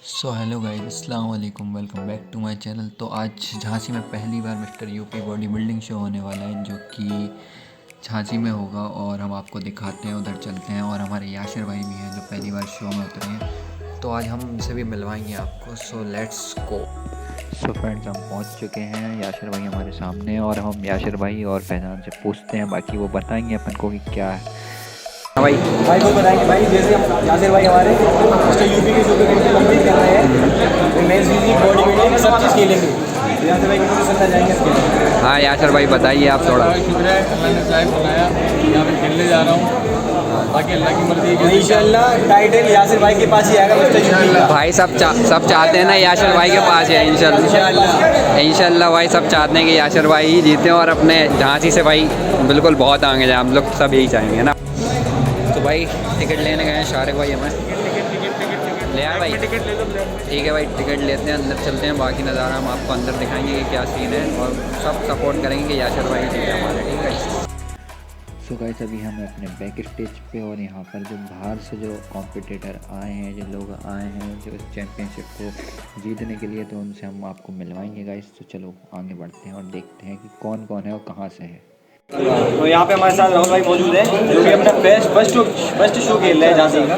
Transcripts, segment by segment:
So hello guys, अस्सलाम वालेकुम, welcome back to my channel. तो आज झांसी में पहली बार mister UP body building show होने वाला है, जो कि झांसी में होगा और हम आपको दिखाते हैं। उधर चलते हैं और हमारे याशिर भाई भी हैं जो पहली बार शो में उतरे हैं, तो आज हम उनसे भी मिलवाएंगे आपको। So let's go. So friends, हम पहुंच चुके हैं। याशिर भाई हमारे सामने हैं और हम याशिर भाई और फैजान से पूछते हैं, बाकी वो बताएंगे अपन को कि क्या है। भाई को बताएंगे भाई, जैसे हम यासिर भाई हमारे मिस्टर यूपी के शो के कम्प्लीट कर रहे हैं, मेंस फिजिक बॉडी बिल्डिंग सब चीज़ खेलेंगे। यासिर भाई को सुनना जाएंगे इसके। हाँ यासिर भाई बताइए आप थोड़ा। शुक्र है, अल्लाह ने चाहे बनाया, यहाँ पे खेलने जा रहा हूँ। बाकी अल्लाह की मर्जी है। इंशाल्लाह टाइटल यासिर भाई के पास ही आएगा मिस्टर यूपी का। भाई सब चाहते हैं ना यासिर भाई के पास है। इंशाल्लाह भाई सब चाहते हैं कि यासिर भाई ही जीते और अपने झांसी से भाई बिल्कुल बहुत आगे जाए। हम लोग सब यही चाहेंगे ना। तो भाई टिकट लेने गए हैं शारिक भाई, हमें ले आए भाई। ठीक है भाई, टिकट लेते हैं, अंदर चलते हैं। बाकी नज़ारा हम आपको अंदर दिखाएंगे कि क्या सीन है और सब सपोर्ट करेंगे कि याशिर भाई जीते हमारे। ठीक है। सो गाइस, अभी हम अपने बैक स्टेज पे और यहाँ पर जो बाहर से जो कॉम्पिटिटर आए हैं, जो लोग आए हैं जो इस चैम्पियनशिप को जीतने के लिए, तो उनसे हम आपको मिलवाएंगे गाइस। तो चलो आगे बढ़ते हैं और देखते हैं कि कौन कौन है और कहाँ से है। तो यहाँ पे हमारे साथ राहुल भाई मौजूद है, जो कि अपना फर्स्ट शो खेल रहे हैं झांसी का।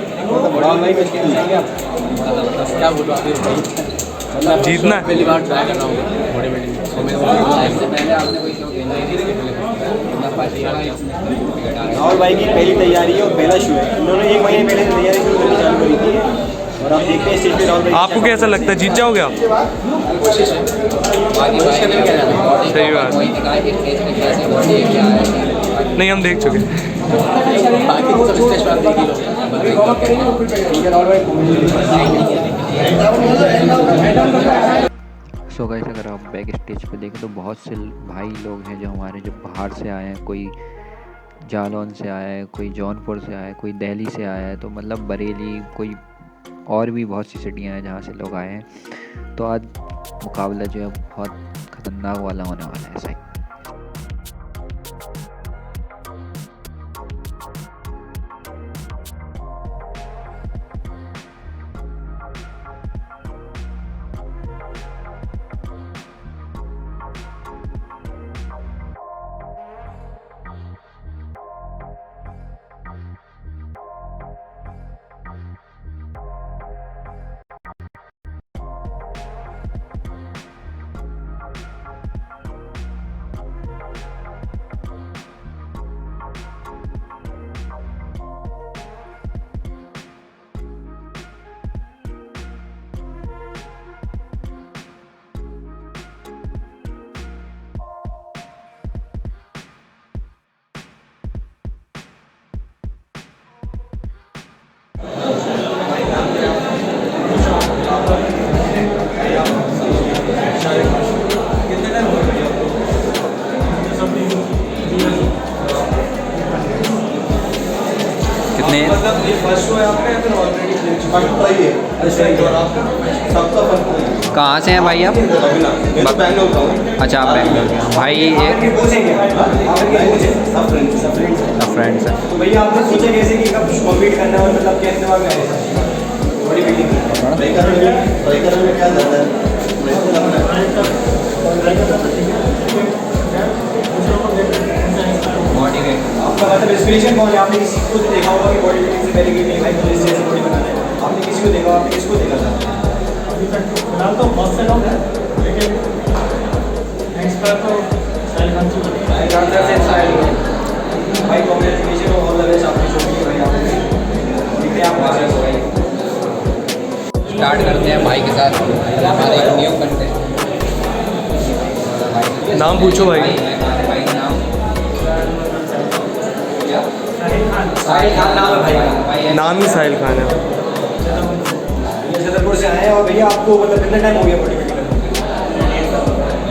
राहुल भाई कुछ खेल रहे हैं क्या बोलूँ, जीतना पहली बार ट्राई कर रहा हूँ बॉडी बिल्डिंग। राहुल भाई की पहली तैयारी है और पहला शो है। उन्होंने 1 महीने पहले से तैयारी शुरू करनी चालू करी थी और आप देखते हैं स्टेज पे राहुल भाई। आपको कैसा लगता है, जीत जाओगे आप? सही बात, नहीं हम देख चुके। सो गाइस, अगर आप बैक स्टेज पे देखें तो बहुत से भाई लोग हैं जो हमारे जो बाहर से आए हैं। कोई जालौन से आया है, कोई जौनपुर से आया है, कोई दिल्ली से आया है, तो मतलब बरेली, कोई और भी बहुत सी सिटियां हैं जहाँ से लोग आए हैं। तो आज मुकाबला जो है बहुत ख़तरनाक वाला होने वाला है। सही। कितने मतलब ये फर्स्ट शो है आपका या फिर ऑलरेडी फर्स्ट ट्राई है? अच्छा, और आपका सबका फर्स्ट। कहाँ से हैं भाई आप? बैंगलोर का हूँ। अच्छा, आप बेंगलोर के हैं। भाई एक पूछेंगे सब फ्रेंड्स हैं। तो भैया आपने सोचा कैसे कि कब कॉम्पीट करना है और मतलब कैसे दिमाग में आया बॉडी बिल्डिंग में क्या ज़्यादा है? आपका मतलब इंस्पिरेशन कौन है? आपने किसी को देखा होगा कि बॉडी बिल्डिंग से पहले कि नहीं भाई मुझे इस जैसे बॉडी बनाना है? आपने किसी को देखा? आपने किसको देखा था? अभी तक फिलहाल तो बहुत से लोग हैं, लेकिन इंस्पायर तो साहिल खान से बने। से इंस्पायर हुए भाई। कॉन्ग्रेचुलेशन और ऑल द बेस्ट आपके शो के लिए भाई। आप देखते हैं आप सक्सेस हो भाई। स्टार्ट करते हैं भाई के साथ हमारे एक न्यू कंटेंट। नाम पूछो भाई। भाई नाम साहिल खान नाम है भाई। नाम ही साहिल खान है। छतरपुर से आए हैं और भैया आपको मतलब कितना टाइम हो गया बॉडी बिल्डिंग करने?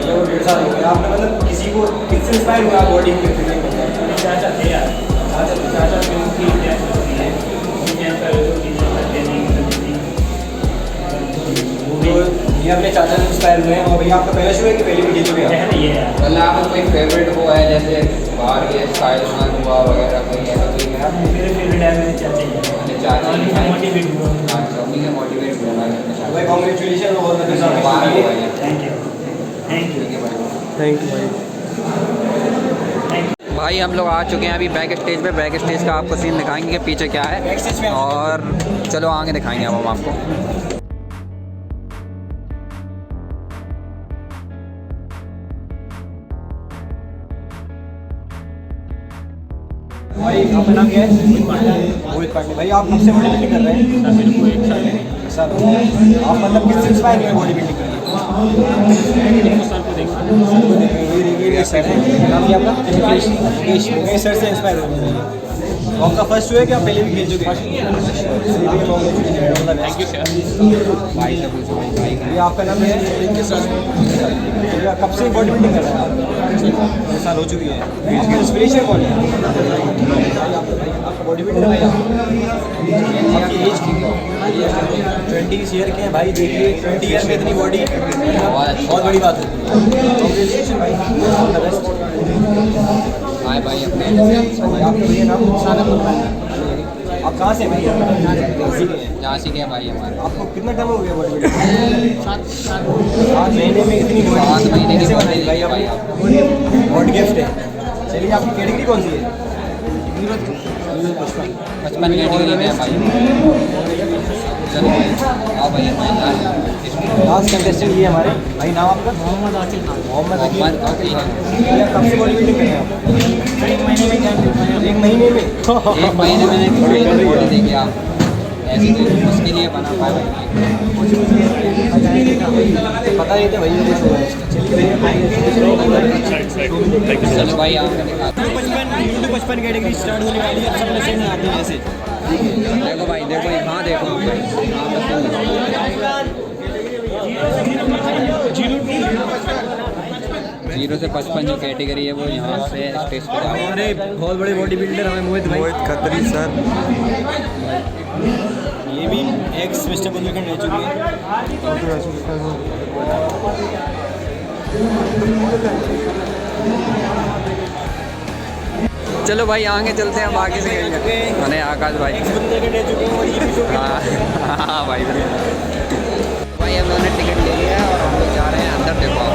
1.5 साल हो गया। आपने मतलब किसी को किससे इंस्पायर हुआ बॉडी बिल्डिंग करने? चाचा थे यार, चाचा की उनकी डेथ होती है, ये अपने चाचा से इंस्पायर हुए हैं। और भैया आपका पहला शो है कि पहले भी जीत गया? ये है। मतलब आपका कोई फेवरेट वो है, जैसे बाहर के साहिल खान हुआ वगैरह, कोई ऐसा कोई मेरे फेवरेट है मेरे चाचा जी मोटिवेट हुआ भाई कॉन्ग्रेचुलेशन और थैंक यू थैंक यू भाई। भाई हम लोग आ चुके हैं अभी बैक स्टेज पे। बैक स्टेज का आपको सीन दिखाएंगे कि पीछे क्या है, और चलो आगे दिखाएंगे अब हम आपको। भाई आपका नाम क्या है? मोहित पाटिल। भाई आप कब से बॉडी बिल्डिंग कर रहे हैं? सर मेरे को एक साल है सर आप मतलब किससे इंस्पायर हुए बॉडी बिल्डिंग करने? सर को देखा नाम क्या आपका? मुकेश। मुकेश सर से इंस्पायर हुए। तो आपका फर्स्ट हुआ है कि आप पहले भी खेल चुके हैं? थैंक यू सर भाई से पूछो भाई ये आपका नाम क्या है? कब से बॉडी बिल्डिंग कर रहे हैं आप? 6 साल हो चुकी है। आपका इंस्पिरेशन कौन है? आपका बॉडी बिल्डर है? आपकी एज की 20 ईयर के हैं भाई। देखिए 20 ईयर में इतनी बॉडी बहुत बड़ी बात है। Congratulations भाई, ऑल द बेस्ट। हाय भाई अपने आपका भैया नाम? आप कहाँ से हैं भैया? झांसी के भाई हमारे। आपको कितना टाइम हो गया बॉडी बिल्डिंग? 7 महीने में इतनी 7 महीने की कैसे body बनाई भाई भाई आपने? बॉडी गिफ्ट है। चलिए आपकी कैटेगरी कौन सी है? 55 कैटेगरी में है भाई। चलो भाई आओ भाई हमारे लास्ट कंटेस्टेंट ये हमारे भाई। नाम आपका? मोहम्मद आकिल खान मोहम्मद अकील। अकील। भैया कब से बॉडी बिल्डिंग कर रहे हैं आप? 1 महीने में क्या 1 महीने में? 1 महीने में बॉडी देखिए आप, ऐसी तो उसके लिए बना पाए भाई। पता नहीं था भैया कुछ हुआ है। चलिए भैया चलो भाई आपने दिखा 55 कैटेगरी स्टार्ट होने वाली है। अब सब नशे में आते हैं जैसे। देखो भाई, देखो हाँ देखो आप भाई, जीरो से 55 जो कैटेगरी है वो यहाँ से स्टेज पे जाओ। हमारे बहुत बड़े बॉडी बिल्डर हमें मोहित भाई। मोहित खत्री सर। ये भी एक्स मिस्टर बुंदेलखंड रह चुकी है। चलो भाई आगे चलते हैं, बाकी से मैंने आकाश भाई। एक्स बुंदेलखंड रह चुके हैं और ये भी शो हाँ भाई भाई हम लोगों ने टिकट ले लिया है और हम लोग जा रहे हैं अंदर। देखो आप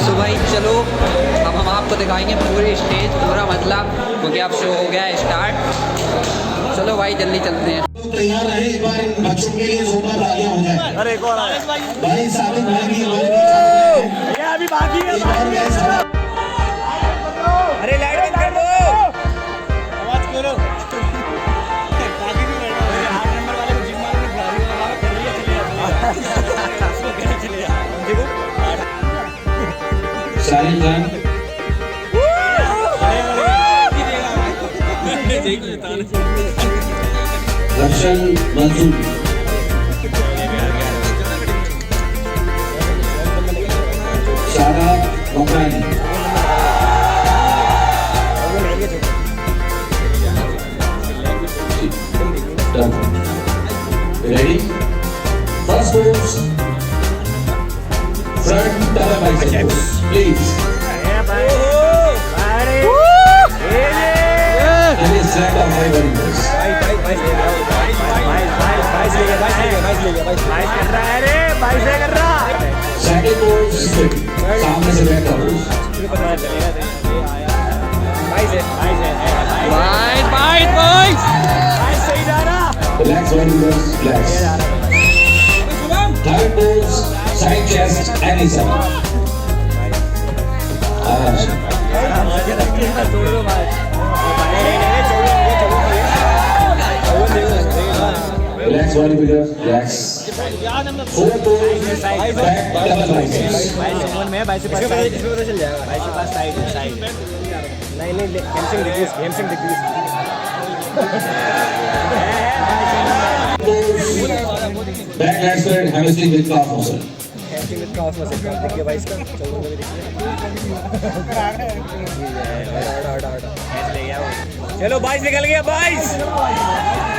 सो भाई चलो अब हम आपको दिखाएंगे पूरी स्टेज, पूरा मतलब, क्योंकि अब शो हो गया है स्टार्ट। चलो भाई जल्दी चलते हैं। तैयार रहे इस बार इन बच्चों के लिए जोरदार तालियां हो जाए। अरे कौन है भाई सादिक भाई की ये अभी बाकी है। अरे लाइट बंद कर दो, आवाज करो। बाकी भी लड़ना है। 8 नंबर वाले को जिम मारने बुला रही है। कर लिया चले जाओ उसको कहने चले जाओ देखो साहिल खान रक्षण मंसूर शादा बकरानी ready first pose front double biceps please and a set of 5 warriors second pose split सामने से बैक का pose relax warriors relax third pose side chest any side relax body figure relax fourth pose back double biceps में भाई से पास side इसमें चल जाएगा। भाई से पास साइड नहीं hamstring decrease back handstand hamstring with calf muscle hamstring with calf muscle देखिए भाई इसका चलो में देखिए चलो 22 निकल गया 22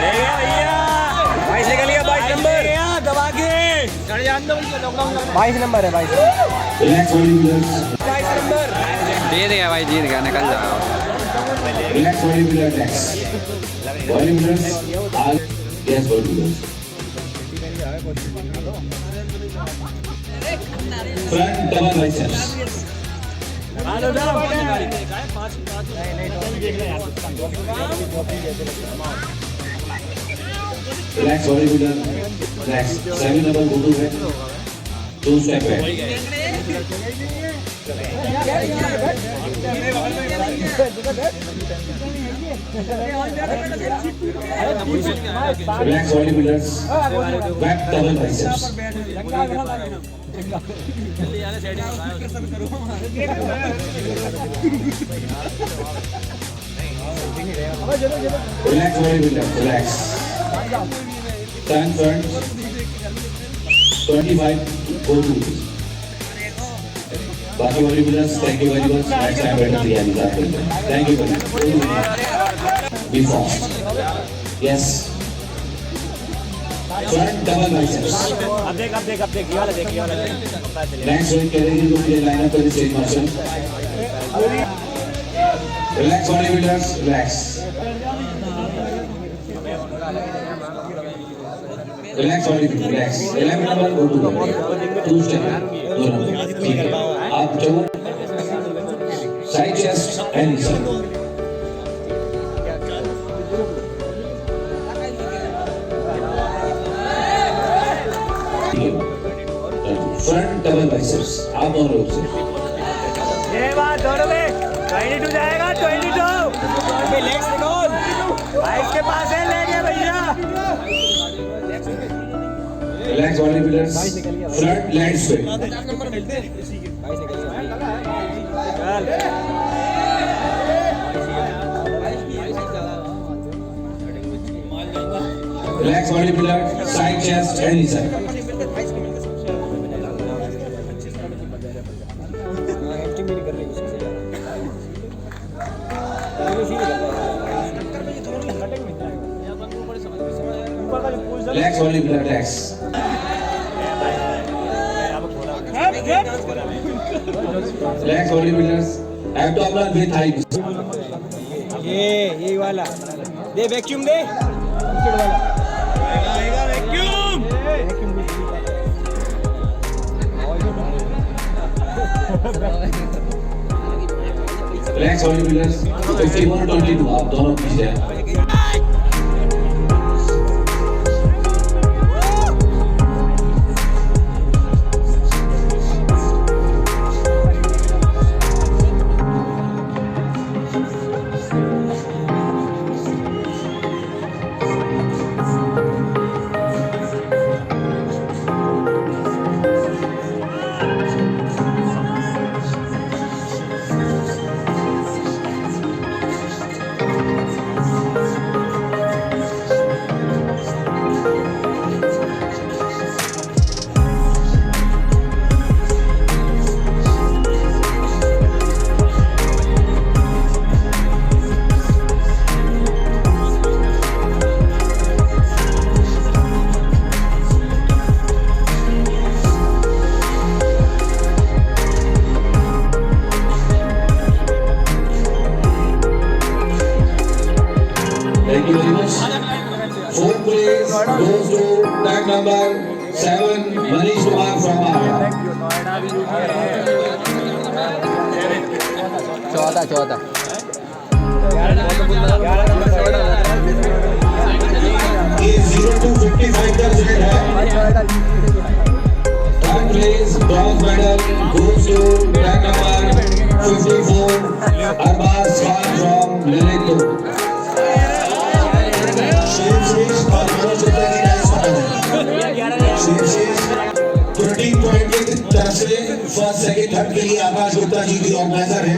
ले गया भैया 22 निकल गया, 22 नंबर दबा के 22 नंबर है, 22 Relax bodybuilders. 22 नंबर। जीत गया भाई, जीत गया, निकल जाओ। Relax bodybuilder next. Bodybuilders are yes bodybuilders. Front double biceps. Relax bodybuilder next. 7 double go to head. 2 step back. Relax bodybuilders. Back double biceps. Relax bodybuilder. Relax. Turn front. 25 go to. बाकी bodybuilders, thank you very much. Next time better तैयारी करते हैं. Thank you very much. Be fast. Yes. Front double biceps. अब देख ये वाला देख Next week category to play line up for the same motion. Relax bodybuilders, relax. Relax bodybuilders, relax. 11 number go to 2 step. दोनों ठीक है. आप चलो. Side chest and inside. Front double biceps. आप दोनों लोग से. ये बात दोनों में 22 जाएगा, 22 पे लेग्स निकाल, 22 के पास है, ले गया भैया। Relax bodybuilders. Front leg straight. Relax bodybuilder. Side chest and inside. Relax bodybuilder. Relax. Relax bodybuilders. Abdominal with high. ये वाला दे, वैक्यूम दे, वैक्यूम। Relax bodybuilders. 51 22. आप दोनों पीछे हैं. Thank you very much. Fourth place goes to tag number 7, Manish Kumar from Agra. चौथा ये 0 to 55 का result है. Third place bronze medal goes to tag number 54, Arbaz Khan from Lalitpur. शेष और मनोज गुप्ता की डांस शेष 13 पॉइंट की तरफ से फर्स्ट सेकंड थर्ड के लिए आकाश गुप्ता जी की ऑर्गेनाइजर है.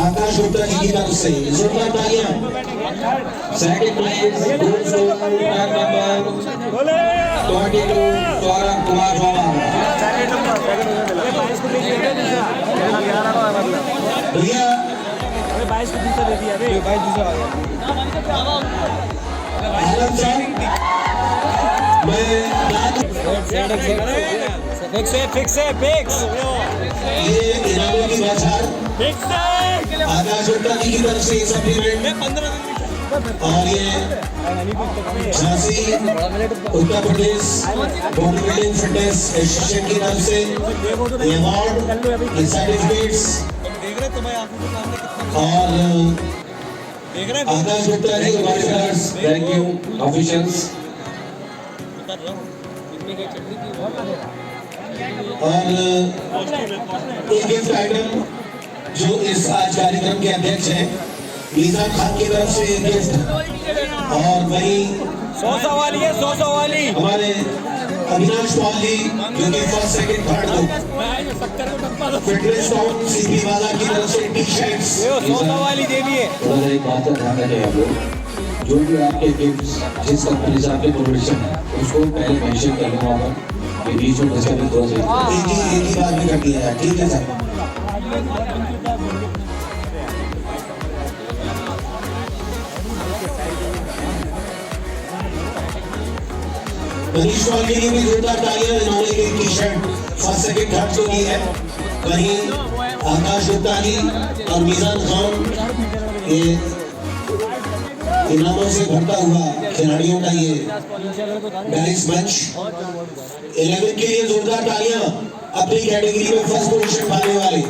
आकाश गुप्ता जी की तरफ से जोरदार तालियां. Second place goes to tag number 22 Saurabh Kumar Verma. भैया 22 को दूसरा दे दिया, 22 दूसरा आ गया। आलम साहब मैं ये इनामों की बौछार आकाश गुप्ता जी की तरफ से सप्लीमेंट और ये Jhansi Uttar Pradesh body building fitness association की तरफ से ये अवार्ड ये सर्टिफिकेट्स और आकाश Gupta ji officers thank you officials और एक गिफ्ट आइटम जो इस आज कार्यक्रम के अध्यक्ष हैं मीज़ान खान की तरफ से एक गिफ्ट और वही 100 वाली है 100 वाली हमारे अविनाश पाल जी जो कि फर्स्ट सेकंड थर्ड को फिटनेस टाउन सीपी वाला की तरफ से टी शर्ट्स 100 वाली दे दिए। और एक बात का ध्यान रखें आप लोग जो भी आपके गिफ्ट्स जिस कंपनी से आपके प्रोडक्शन है उसको पहले मेंशन कर लो वहाँ पर कि बीच में बचा भी थोड़ा सा एक ही बात में कर दिया ठीक है सर। मनीष पाल के लिए भी जोरदार तालियां इन्होंने एक T shirt first second third को दी है। वहीं आकाश गुप्ता जी और मीज़ान खान ये इनामों से भरता हुआ खिलाड़ियों का ये बैलेंस मंच 11 के लिए जोरदार तालियां अपनी कैटेगरी में फर्स्ट पोजीशन पाने वाले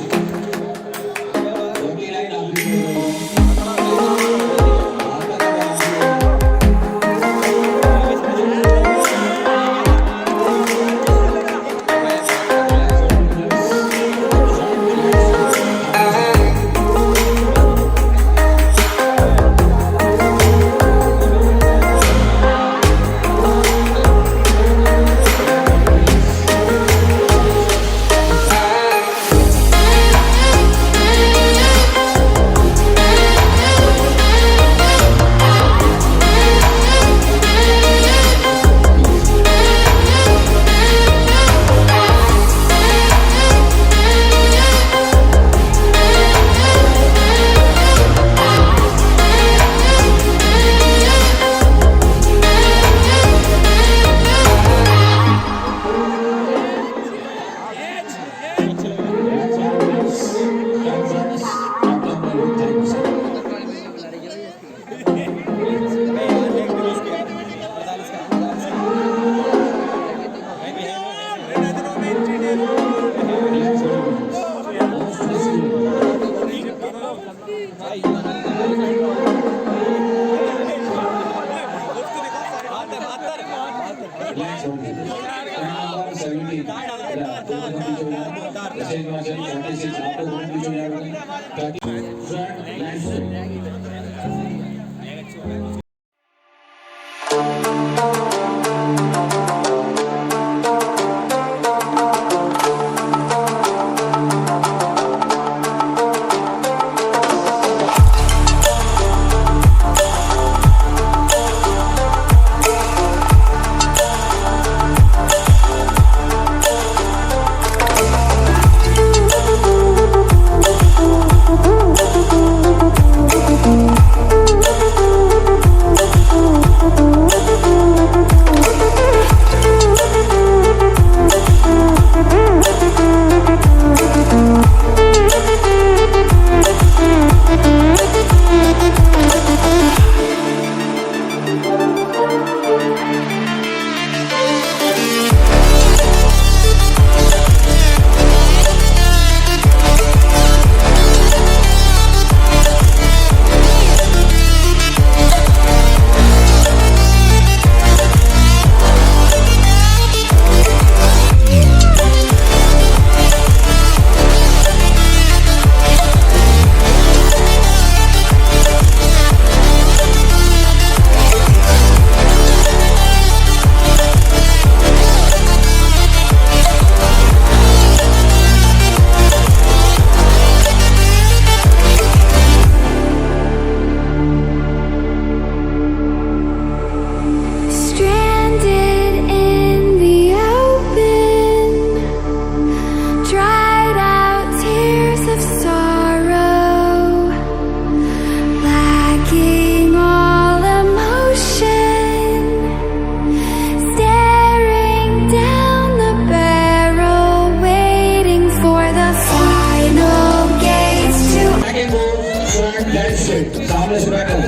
फ्रंट लेफ्ट स्ट्रेट सामने से बैक करो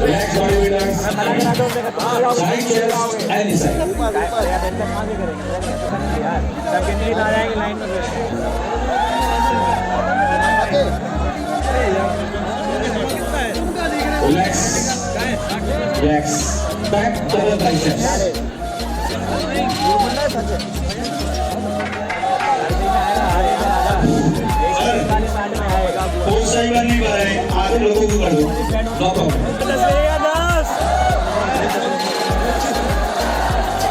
Relax body relax. Side chest any side. Relax. Relax. Back double biceps. कोई सही बात नहीं कर रहे आधे लोगों को कर दो नो प्रॉब्लम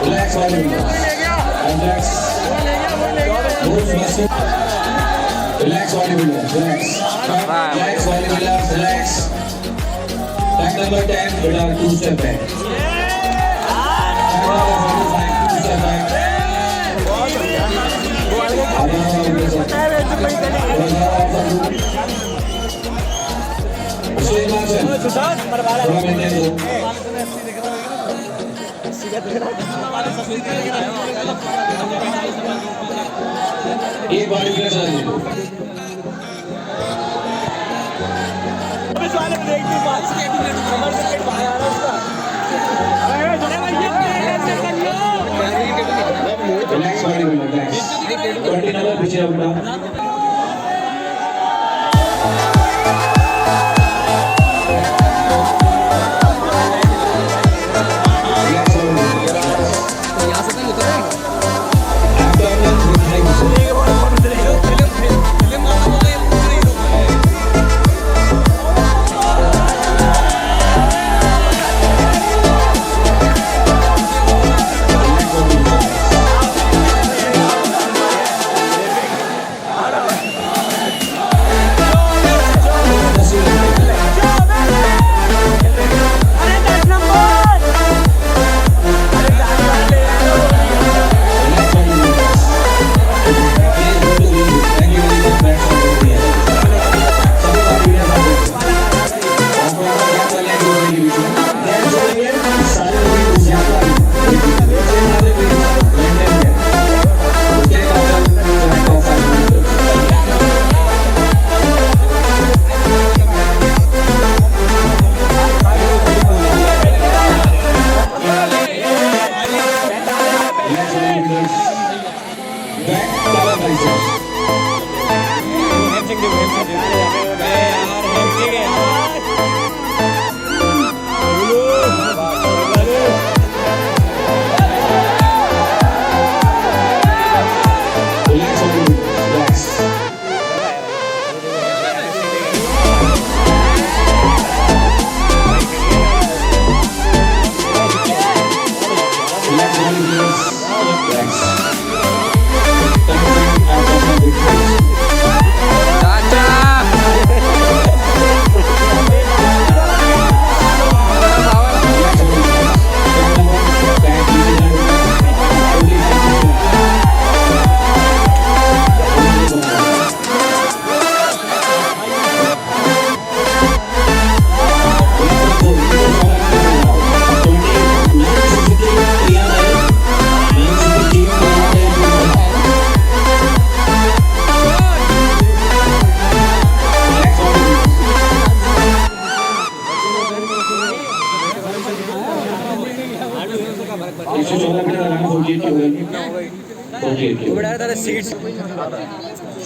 रिलैक्स वाले रिलैक्स रिलैक्स वाले रिलैक्स रिलैक्स वाले रिलैक्स बैक नंबर 10 बेटा 2 स्टेप बैक एक बार फिर चलिए रिलैक्स बॉडी में रिलैक्स 20 नंबर पीछे अपना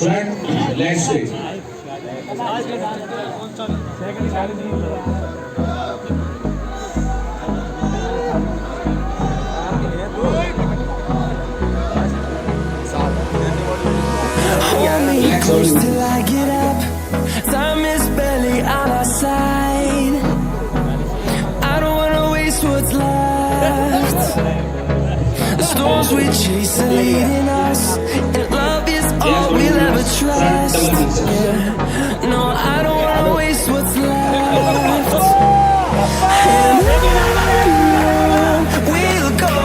front leg straight Close till I get up. Time is barely on our side. I don't wanna waste what's left. The storms we chase are leading us, and love is all we'll ever trust. Yeah. No, I don't wanna waste what's left. And we'll go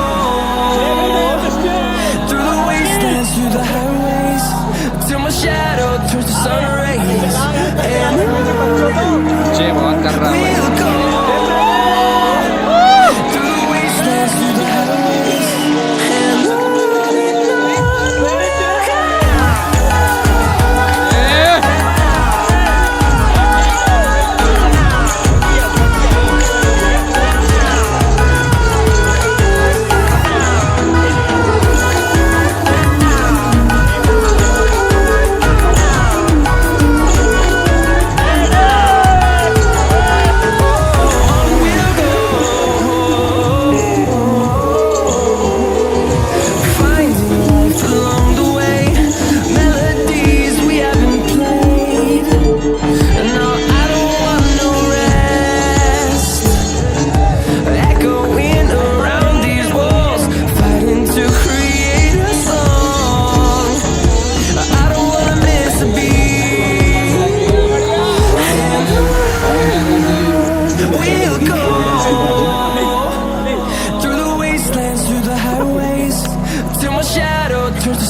through the wastelands, through the highways, till my shadow turns to sun rays. And ये बहुत कर रहा है we'll go through the wastelands, through the highways, and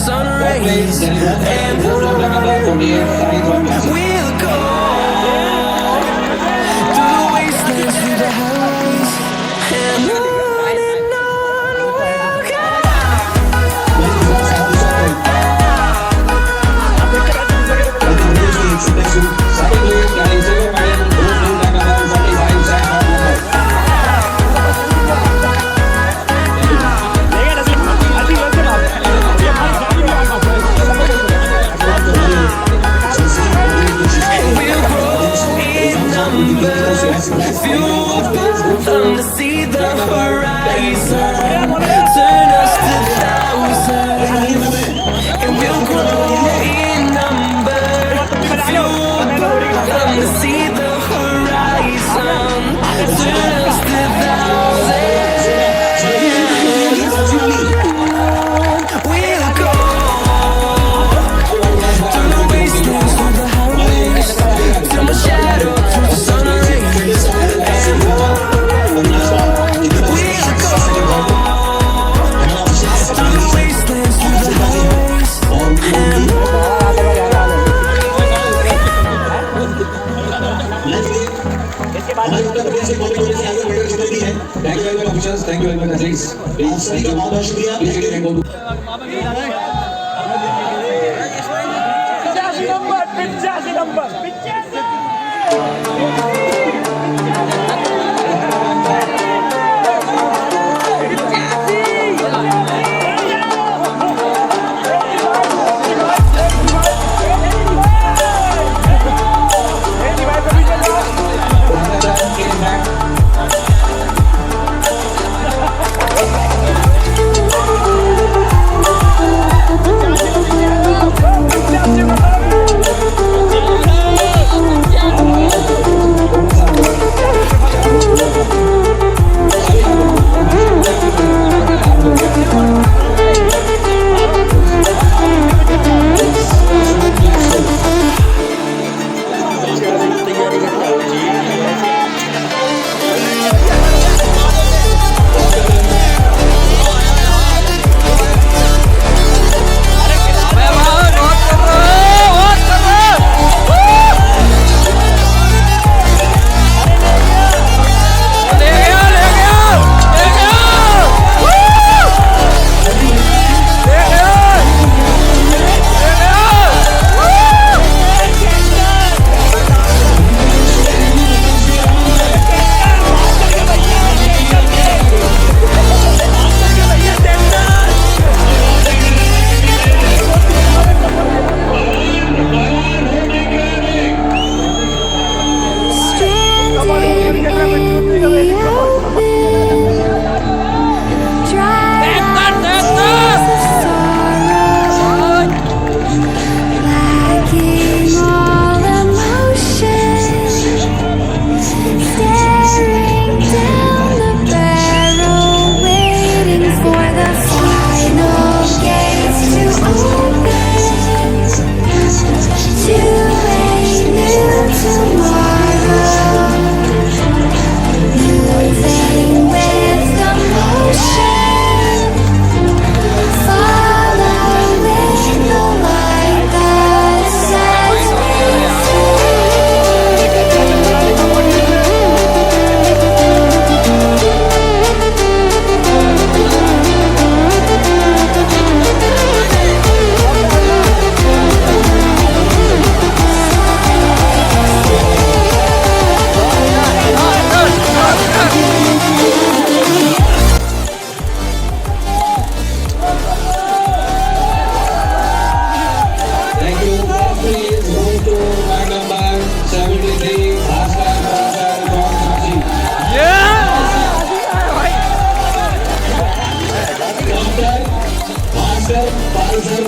sun rays, and on we'll go through the wastelands, through the highways, and on we'll go. To see the horizon, turn us to thousands, and we'll grow in number. Fueled from to see the horizon, turn us to thousands. We'll go through the wastelands, through the highways, till my shadow turns to sun rays, and Thank you very much, Aziz. आप सभी का बहुत बहुत शुक्रिया।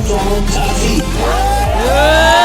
From Jhansi.